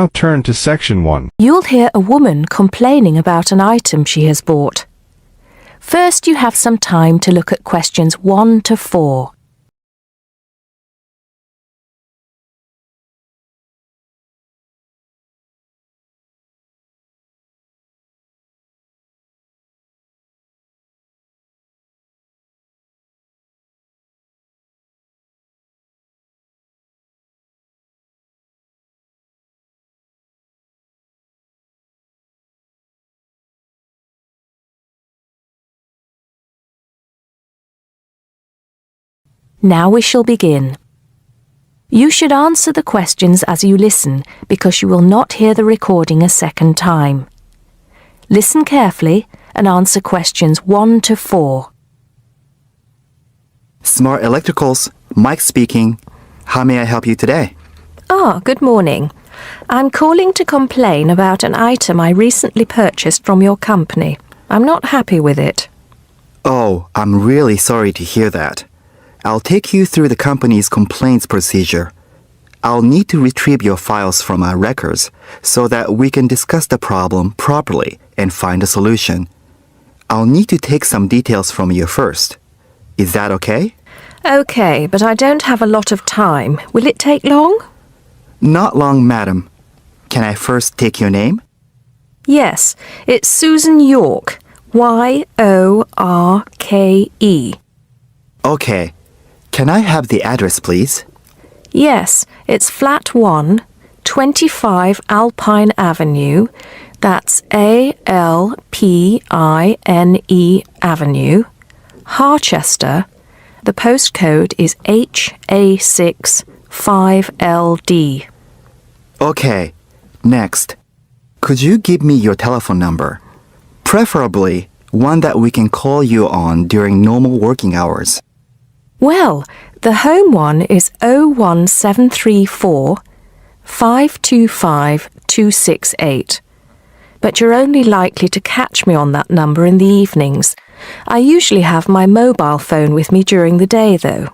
now turn to Section 1. You'll hear a woman complaining about an item she has bought. First, you have some time to look at questions 1 to 4. Now we shall begin. You should answer the questions as you listen because you will not hear the recording a second time. Listen carefully and answer questions 1 to 4. Smart Electricals, Mike speaking. How may I help you today? Good morning. I'm calling to complain about an item I recently purchased from your company. I'm not happy with it. Oh, I'm really sorry to hear that. I'll take you through the company's complaints procedure. I'll need to retrieve your files from our records so that we can discuss the problem properly and find a solution. I'll need to take some details from you first. Is that okay? Okay, but I don't have a lot of time. Will it take long? Not long, madam. Can I first take your name? Yes, it's Susan Yorke. Yorke. Okay. Can I have the address, please? Yes, it's Flat 1, 25 Alpine Avenue. That's ALPINE Avenue, Harchester. The postcode is HA6 5LD. Okay. Next. Could you give me your telephone number? Preferably one that we can call you on during normal working hours. Well, the home one is 01734 525 268. But you're only likely to catch me on that number in the evenings. I usually have my mobile phone with me during the day, though.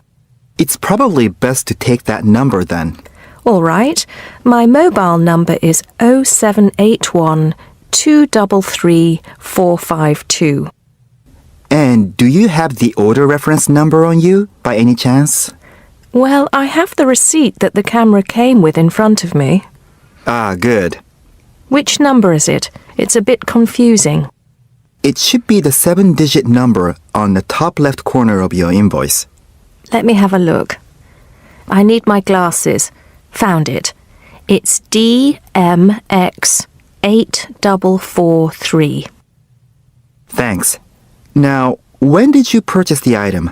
It's probably best to take that number then. All right. My mobile number is 0781 233 452. And do you have the order reference number on you, by any chance? Well, I have the receipt that the camera came with in front of me. Ah, good. Which number is it? It's a bit confusing. It should be the 7-digit number on the top left corner of your invoice. Let me have a look. I need my glasses. Found it. It's DMX 8443. Thanks. Now, when did you purchase the item?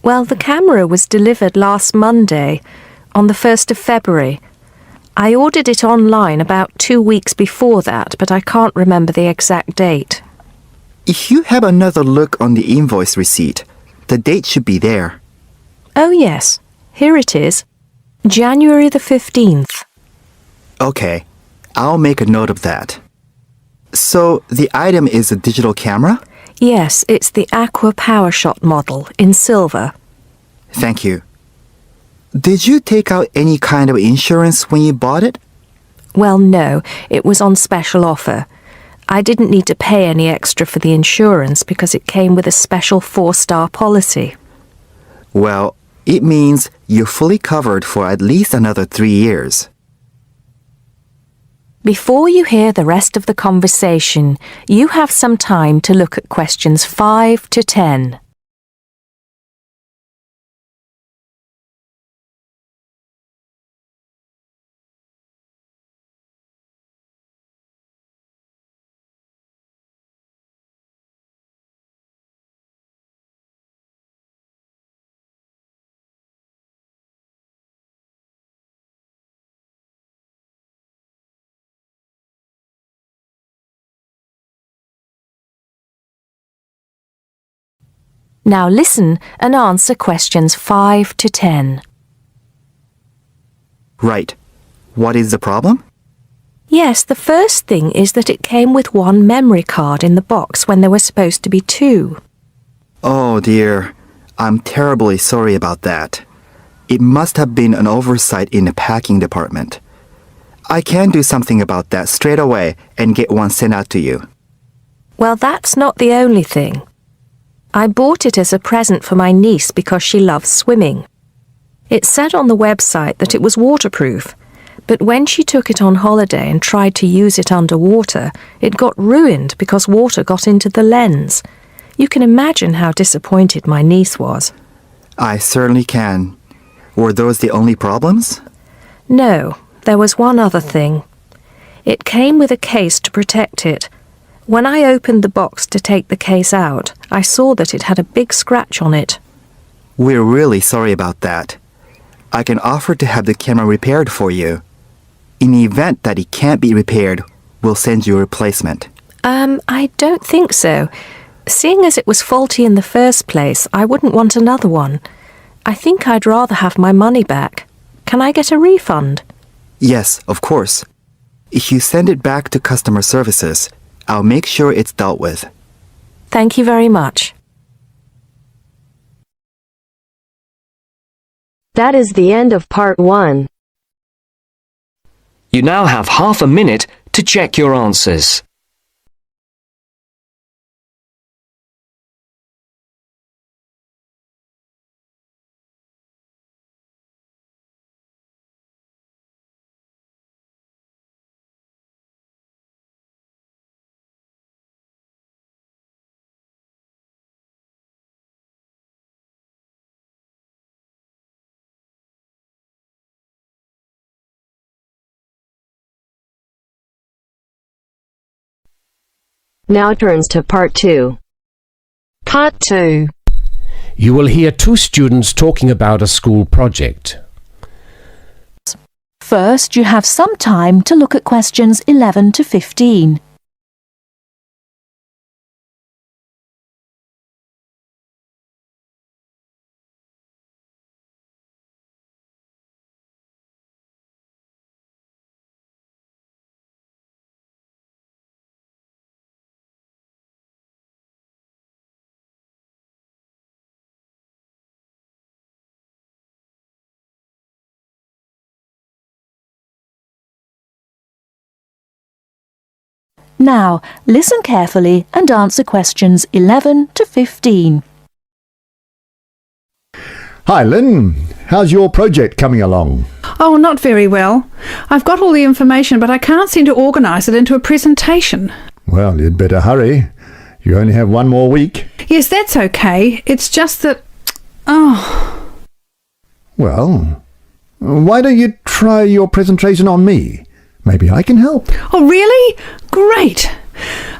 Well, the camera was delivered last Monday, on the 1st of February. I ordered it online about 2 weeks before that, but I can't remember the exact date. If you have another look on the invoice receipt, the date should be there. Oh, yes. Here it is. January the 15th. Okay, I'll make a note of that. So, the item is a digital camera? Yes, it's the Aqua PowerShot model in silver. Thank you. Did you take out any kind of insurance when you bought it? Well, no, it was on special offer. I didn't need to pay any extra for the insurance because it came with a special 4-star policy. Well, it means you're fully covered for at least another 3 years. Before you hear the rest of the conversation, you have some time to look at questions 5 to 10. Now listen and answer questions 5 to 10. Right. What is the problem? Yes, the first thing is that it came with one memory card in the box when there were supposed to be 2. Oh dear. I'm terribly sorry about that. It must have been an oversight in the packing department. I can do something about that straight away and get one sent out to you. Well, that's not the only thing. I bought it as a present for my niece because she loves swimming. It said on the website that it was waterproof, but when she took it on holiday and tried to use it underwater, it got ruined because water got into the lens. You can imagine how disappointed my niece was. I certainly can. Were those the only problems? No, there was one other thing. It came with a case to protect it. When I opened the box to take the case out, I saw that it had a big scratch on it. We're really sorry about that. I can offer to have the camera repaired for you. In the event that it can't be repaired, we'll send you a replacement. I don't think so. Seeing as it was faulty in the first place, I wouldn't want another one. I think I'd rather have my money back. Can I get a refund? Yes, of course. If you send it back to customer services, I'll make sure it's dealt with. Thank you very much. That is the end of part 1. You now have half a minute to check your answers. Now turns to part 2. Part 2. You will hear two students talking about a school project. First, you have some time to look at questions 11 to 15. Now, listen carefully and answer questions 11 to 15. Hi Lynn, how's your project coming along? Oh, not very well. I've got all the information, but I can't seem to organise it into a presentation. Well, you'd better hurry. You only have one more week. Yes, that's okay. It's just that... Oh... Well, why don't you try your presentation on me? Maybe I can help. Oh, really? Great!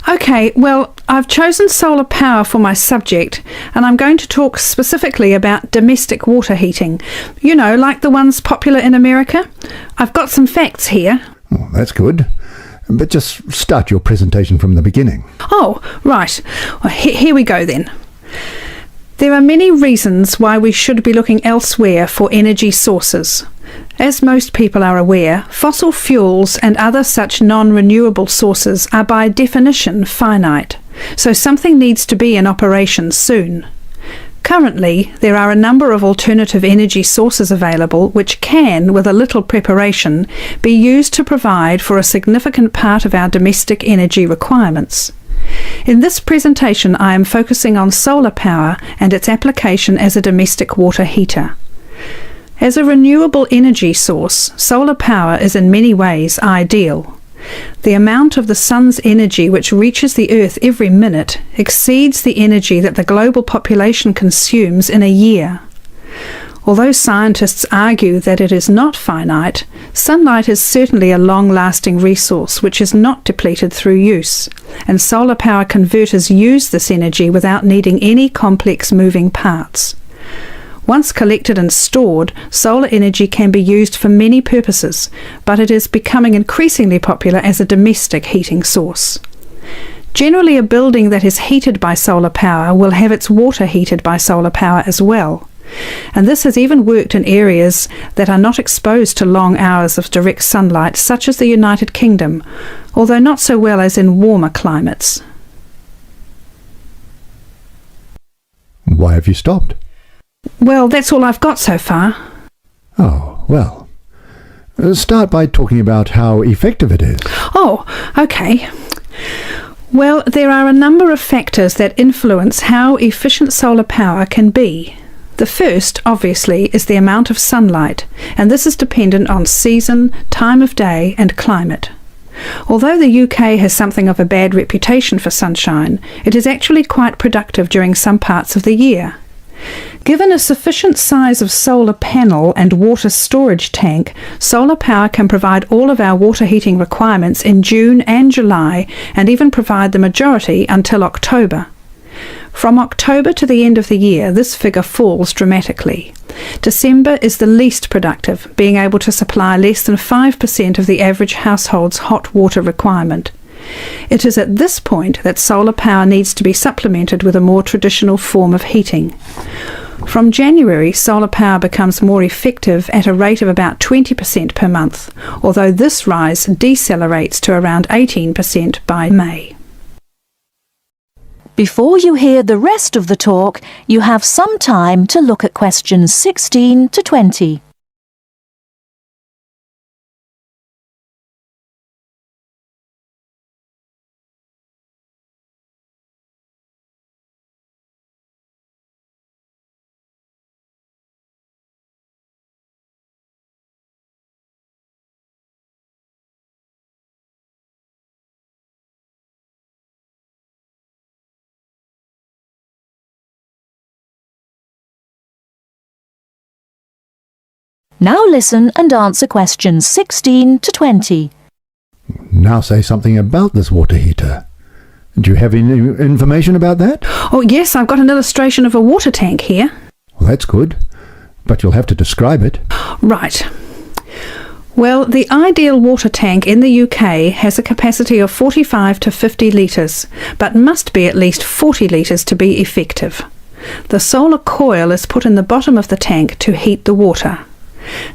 Okay, well, I've chosen solar power for my subject, and I'm going to talk specifically about domestic water heating. You know, like the ones popular in America. I've got some facts here. Oh, that's good. But just start your presentation from the beginning. Oh, right. Well, here we go then. There are many reasons why we should be looking elsewhere for energy sources. As most people are aware, fossil fuels and other such non-renewable sources are by definition finite, so something needs to be in operation soon. Currently, there are a number of alternative energy sources available which can, with a little preparation, be used to provide for a significant part of our domestic energy requirements. In this presentation, I am focusing on solar power and its application as a domestic water heater. As a renewable energy source, solar power is in many ways ideal. The amount of the sun's energy which reaches the earth every minute exceeds the energy that the global population consumes in a year. Although scientists argue that it is not finite, sunlight is certainly a long-lasting resource which is not depleted through use, and solar power converters use this energy without needing any complex moving parts. Once collected and stored, solar energy can be used for many purposes, but it is becoming increasingly popular as a domestic heating source. Generally, a building that is heated by solar power will have its water heated by solar power as well. And this has even worked in areas that are not exposed to long hours of direct sunlight, such as the United Kingdom, although not so well as in warmer climates. Why have you stopped? Well, that's all I've got so far. Oh, well. Start by talking about how effective it is. Oh, okay. Well, there are a number of factors that influence how efficient solar power can be. The first, obviously, is the amount of sunlight, and this is dependent on season, time of day, and climate. Although the UK has something of a bad reputation for sunshine, it is actually quite productive during some parts of the year. Given a sufficient size of solar panel and water storage tank, solar power can provide all of our water heating requirements in June and July, and even provide the majority until October. From October to the end of the year, this figure falls dramatically. December is the least productive, being able to supply less than 5% of the average household's hot water requirement. It is at this point that solar power needs to be supplemented with a more traditional form of heating. From January, solar power becomes more effective at a rate of about 20% per month, although this rise decelerates to around 18% by May. Before you hear the rest of the talk, you have some time to look at questions 16 to 20. Now listen and answer questions 16 to 20. Now say something about this water heater. Do you have any information about that? Oh yes, I've got an illustration of a water tank here. Well, that's good, but you'll have to describe it. Right. Well, the ideal water tank in the UK has a capacity of 45 to 50 litres, but must be at least 40 litres to be effective. The solar coil is put in the bottom of the tank to heat the water.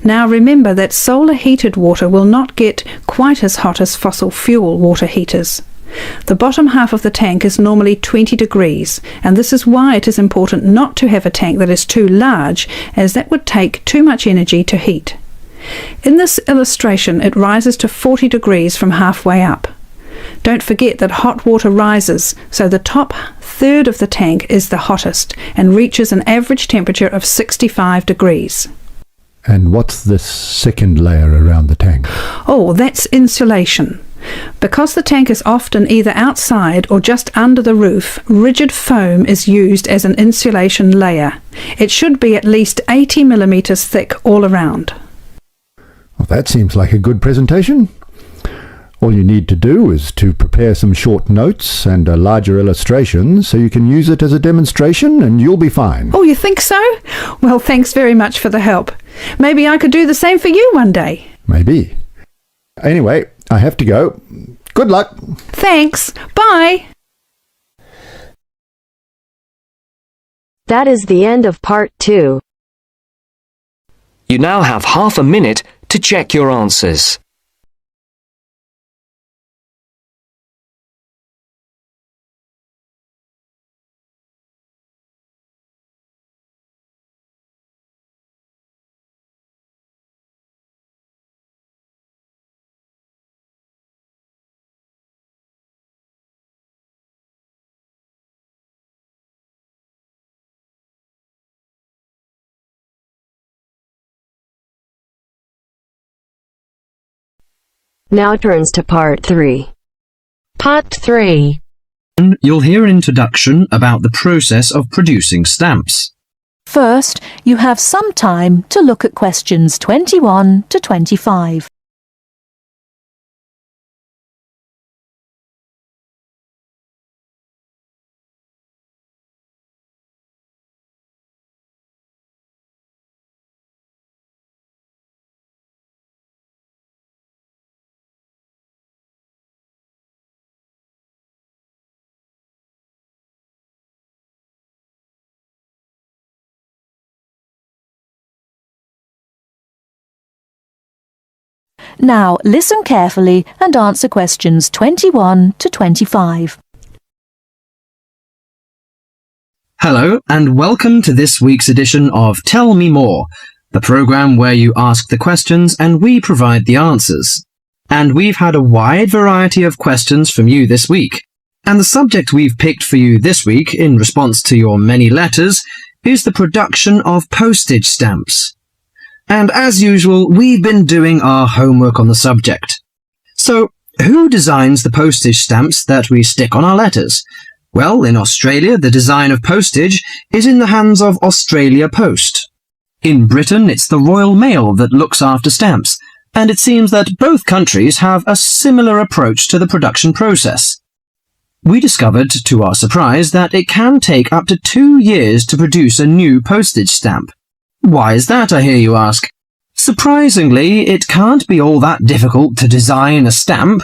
Now remember that solar heated water will not get quite as hot as fossil fuel water heaters. The bottom half of the tank is normally 20 degrees, and this is why it is important not to have a tank that is too large, as that would take too much energy to heat. In this illustration, it rises to 40 degrees from halfway up. Don't forget that hot water rises, so the top third of the tank is the hottest and reaches an average temperature of 65 degrees. And what's this second layer around the tank? Oh, that's insulation. Because the tank is often either outside or just under the roof, rigid foam is used as an insulation layer. It should be at least 80 millimetres thick all around. Well, that seems like a good presentation. All you need to do is to prepare some short notes and a larger illustration so you can use it as a demonstration and you'll be fine. Oh, you think so? Well, thanks very much for the help. Maybe I could do the same for you one day. Maybe. Anyway, I have to go. Good luck. Thanks. Bye. That is the end of part 2. You now have half a minute to check your answers. Now turns to part 3. Part 3. You'll hear an introduction about the process of producing stamps. First, you have some time to look at questions 21 to 25. Now listen carefully and answer questions 21 to 25. Hello and welcome to this week's edition of Tell Me More, a program where you ask the questions and we provide the answers. And we've had a wide variety of questions from you this week. And the subject we've picked for you this week, in response to your many letters, is the production of postage stamps. And as usual, we've been doing our homework on the subject. So, who designs the postage stamps that we stick on our letters? Well, in Australia, the design of postage is in the hands of Australia Post. In Britain, it's the Royal Mail that looks after stamps, and it seems that both countries have a similar approach to the production process. We discovered, to our surprise, that it can take up to 2 years to produce a new postage stamp. Why is that, I hear you ask? Surprisingly, it can't be all that difficult to design a stamp.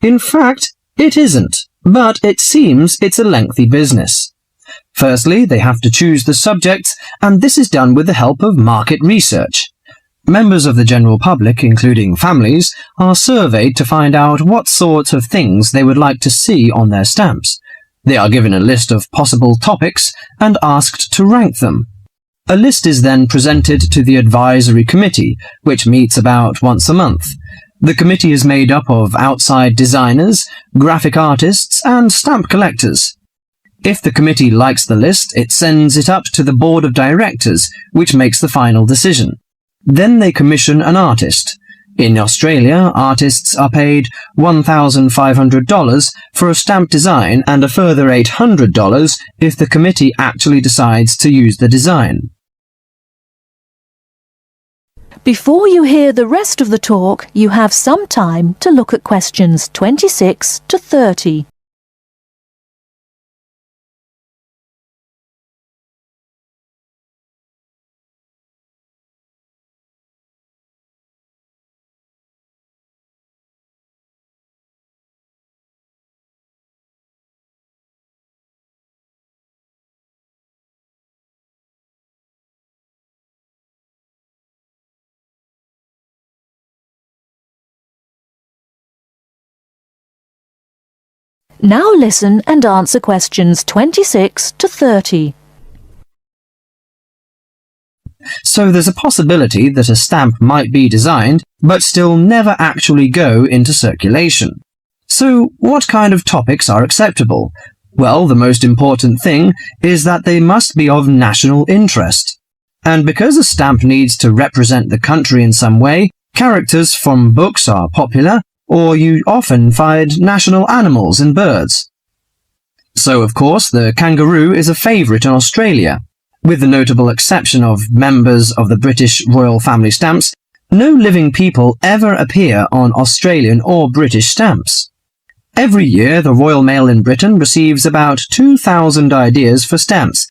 In fact, it isn't, but it seems it's a lengthy business. Firstly, they have to choose the subjects, and this is done with the help of market research. Members of the general public, including families, are surveyed to find out what sorts of things they would like to see on their stamps. They are given a list of possible topics and asked to rank them. A list is then presented to the advisory committee, which meets about once a month. The committee is made up of outside designers, graphic artists, and stamp collectors. If the committee likes the list, it sends it up to the board of directors, which makes the final decision. Then they commission an artist. In Australia, artists are paid $1,500 for a stamp design and a further $800 if the committee actually decides to use the design. Before you hear the rest of the talk, you have some time to look at questions 26 to 30. Now listen and answer questions 26 to 30. So there's a possibility that a stamp might be designed, but still never actually go into circulation. So what kind of topics are acceptable? Well, the most important thing is that they must be of national interest. And because a stamp needs to represent the country in some way, characters from books are popular, or you often find national animals and birds. So, of course, the kangaroo is a favourite in Australia. With the notable exception of members of the British royal family stamps, no living people ever appear on Australian or British stamps. Every year, the Royal Mail in Britain receives about 2,000 ideas for stamps,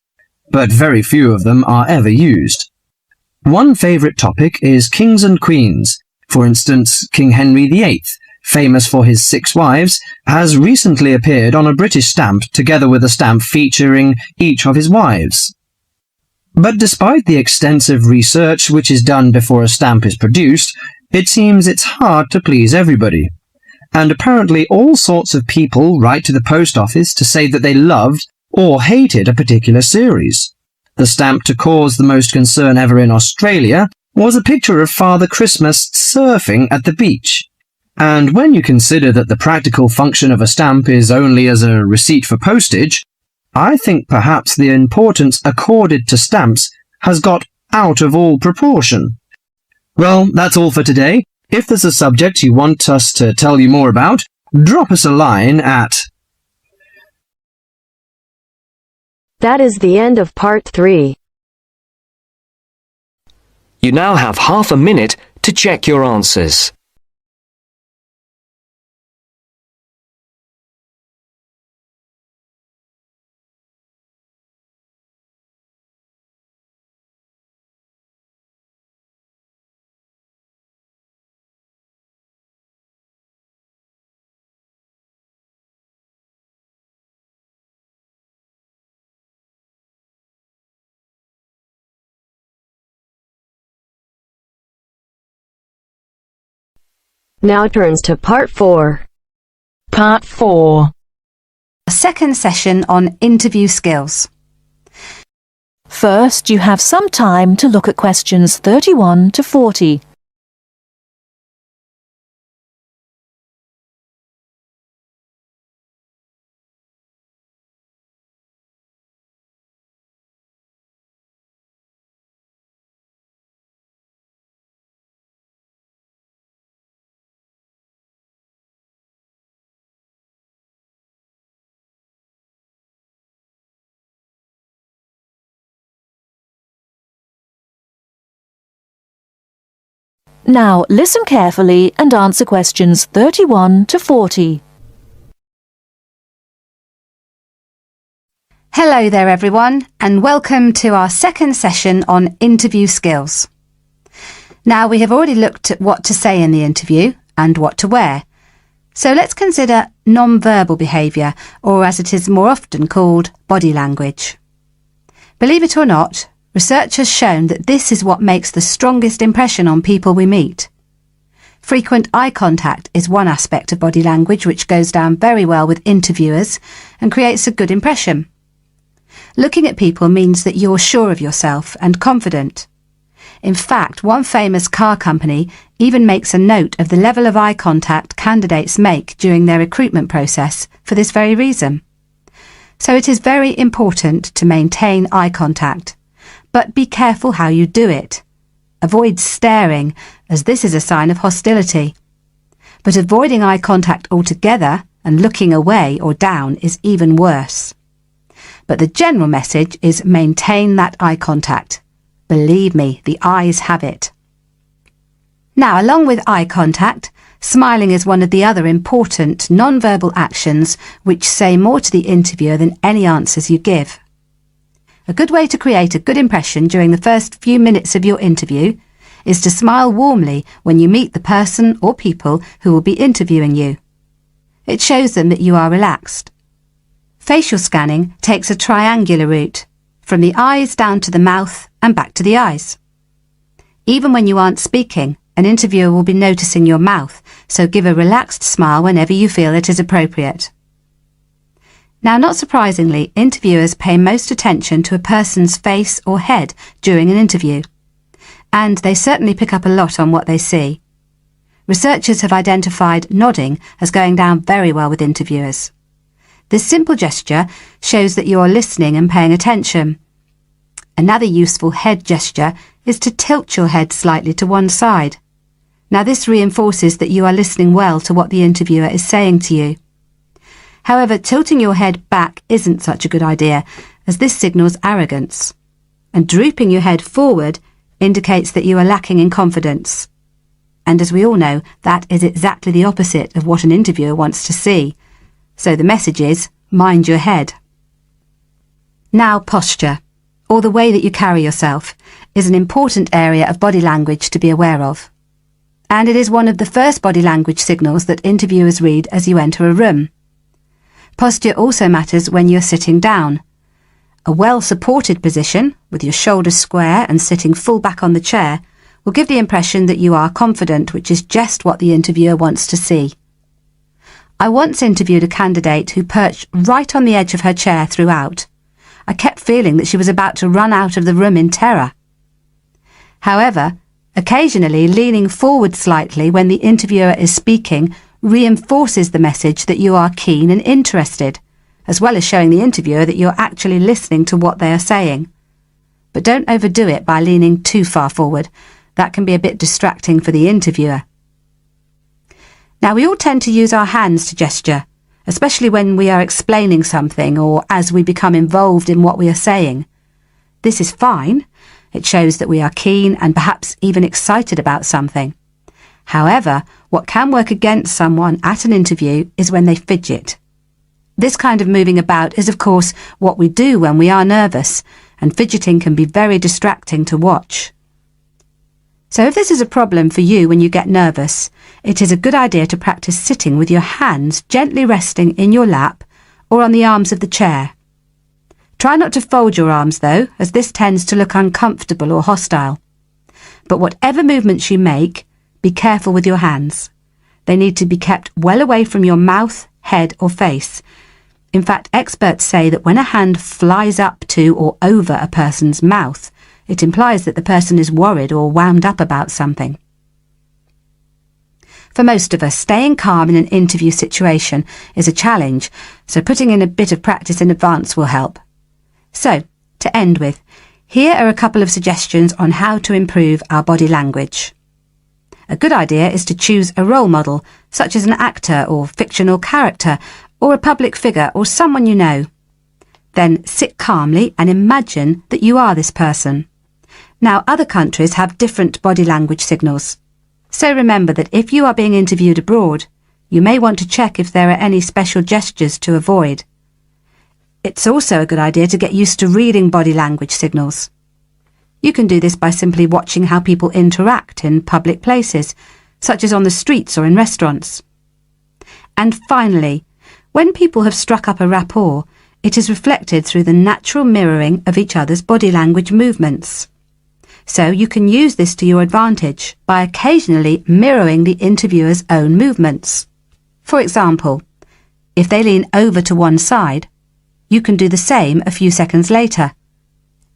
but very few of them are ever used. One favourite topic is kings and queens. For instance, King Henry VIII, famous for his 6 wives, has recently appeared on a British stamp together with a stamp featuring each of his wives. But despite the extensive research which is done before a stamp is produced, it seems it's hard to please everybody. And apparently all sorts of people write to the post office to say that they loved or hated a particular series. The stamp to cause the most concern ever in Australia was a picture of Father Christmas surfing at the beach. And when you consider that the practical function of a stamp is only as a receipt for postage, I think perhaps the importance accorded to stamps has got out of all proportion. Well, that's all for today. If there's a subject you want us to tell you more about, drop us a line at... That is the end of part 3. You now have half a minute to check your answers. Now turns to part 4. Part 4. A second session on interview skills. First, you have some time to look at questions 31 to 40. Now listen carefully and answer questions 31 to 40. Hello there everyone, and welcome to our second session on interview skills. Now we have already looked at what to say in the interview and what to wear. So let's consider non-verbal behaviour, or as it is more often called, body language. Believe it or not, research has shown that this is what makes the strongest impression on people we meet. Frequent eye contact is one aspect of body language which goes down very well with interviewers and creates a good impression. Looking at people means that you're sure of yourself and confident. In fact, one famous car company even makes a note of the level of eye contact candidates make during their recruitment process for this very reason. So it is very important to maintain eye contact. But be careful how you do it. Avoid staring, as this is a sign of hostility. But avoiding eye contact altogether and looking away or down is even worse. But the general message is maintain that eye contact. Believe me, the eyes have it. Now, along with eye contact, smiling is one of the other important non-verbal actions which say more to the interviewer than any answers you give. A good way to create a good impression during the first few minutes of your interview is to smile warmly when you meet the person or people who will be interviewing you. It shows them that you are relaxed. Facial scanning takes a triangular route, from the eyes down to the mouth and back to the eyes. Even when you aren't speaking, an interviewer will be noticing your mouth, so give a relaxed smile whenever you feel it is appropriate. Now, not surprisingly, interviewers pay most attention to a person's face or head during an interview, and they certainly pick up a lot on what they see. Researchers have identified nodding as going down very well with interviewers. This simple gesture shows that you are listening and paying attention. Another useful head gesture is to tilt your head slightly to one side. Now, this reinforces that you are listening well to what the interviewer is saying to you. However, tilting your head back isn't such a good idea, as this signals arrogance. And drooping your head forward indicates that you are lacking in confidence. And as we all know, that is exactly the opposite of what an interviewer wants to see. So the message is, mind your head. Now, posture, or the way that you carry yourself, is an important area of body language to be aware of. And it is one of the first body language signals that interviewers read as you enter a room. Posture also matters when you're sitting down. A well-supported position, with your shoulders square and sitting full back on the chair, will give the impression that you are confident, which is just what the interviewer wants to see. I once interviewed a candidate who perched right on the edge of her chair throughout. I kept feeling that she was about to run out of the room in terror. However, occasionally leaning forward slightly when the interviewer is speaking reinforces the message that you are keen and interested, as well as showing the interviewer that you're actually listening to what they are saying. But don't overdo it by leaning too far forward. That can be a bit distracting for the interviewer. Now, we all tend to use our hands to gesture, especially when we are explaining something or as we become involved in what we are saying. This is fine. It shows that we are keen and perhaps even excited about something. However, what can work against someone at an interview is when they fidget. This kind of moving about is, of course, what we do when we are nervous, and fidgeting can be very distracting to watch. So if this is a problem for you when you get nervous, it is a good idea to practice sitting with your hands gently resting in your lap or on the arms of the chair. Try not to fold your arms though, as this tends to look uncomfortable or hostile. But whatever movements you make, be careful with your hands. They need to be kept well away from your mouth, head or face, In fact, experts say that when a hand flies up to or over a person's mouth, it implies that the person is worried or wound up about something. For most of us, staying calm in an interview situation is a challenge, so putting in a bit of practice in advance will help. So, to end with, here are a couple of suggestions on how to improve our body language. A good idea is to choose a role model, such as an actor or fictional character, or a public figure or someone you know. Then sit calmly and imagine that you are this person. Now, other countries have different body language signals. So remember that if you are being interviewed abroad, you may want to check if there are any special gestures to avoid. It's also a good idea to get used to reading body language signals. You can do this by simply watching how people interact in public places, such as on the streets or in restaurants. And finally, when people have struck up a rapport, it is reflected through the natural mirroring of each other's body language movements. So you can use this to your advantage by occasionally mirroring the interviewer's own movements. For example, if they lean over to one side, you can do the same a few seconds later.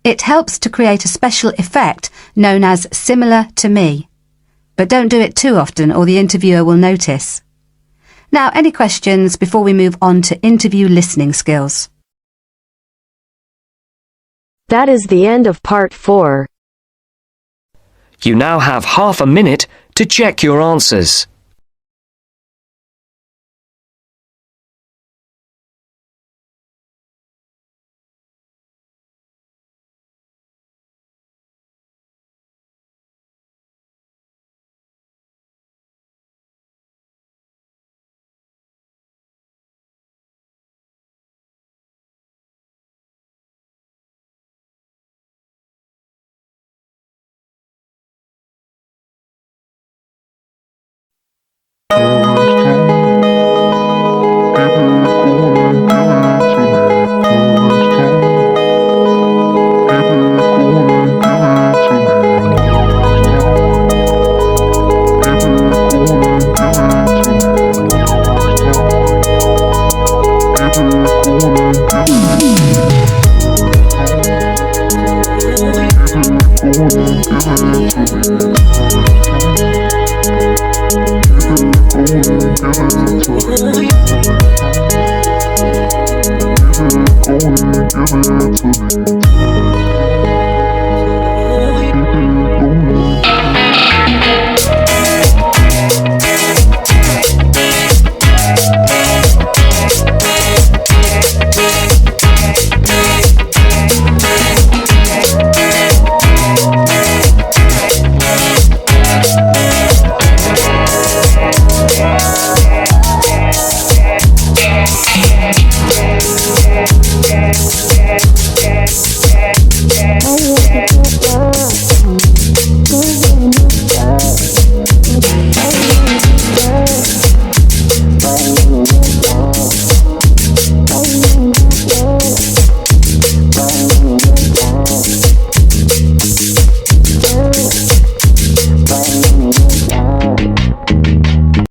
It helps to create a special effect known as similar to me. But don't do it too often or the interviewer will notice. Now, any questions before we move on to interview listening skills? That is the end of part 4. You now have half a minute to check your answers. Give it to me.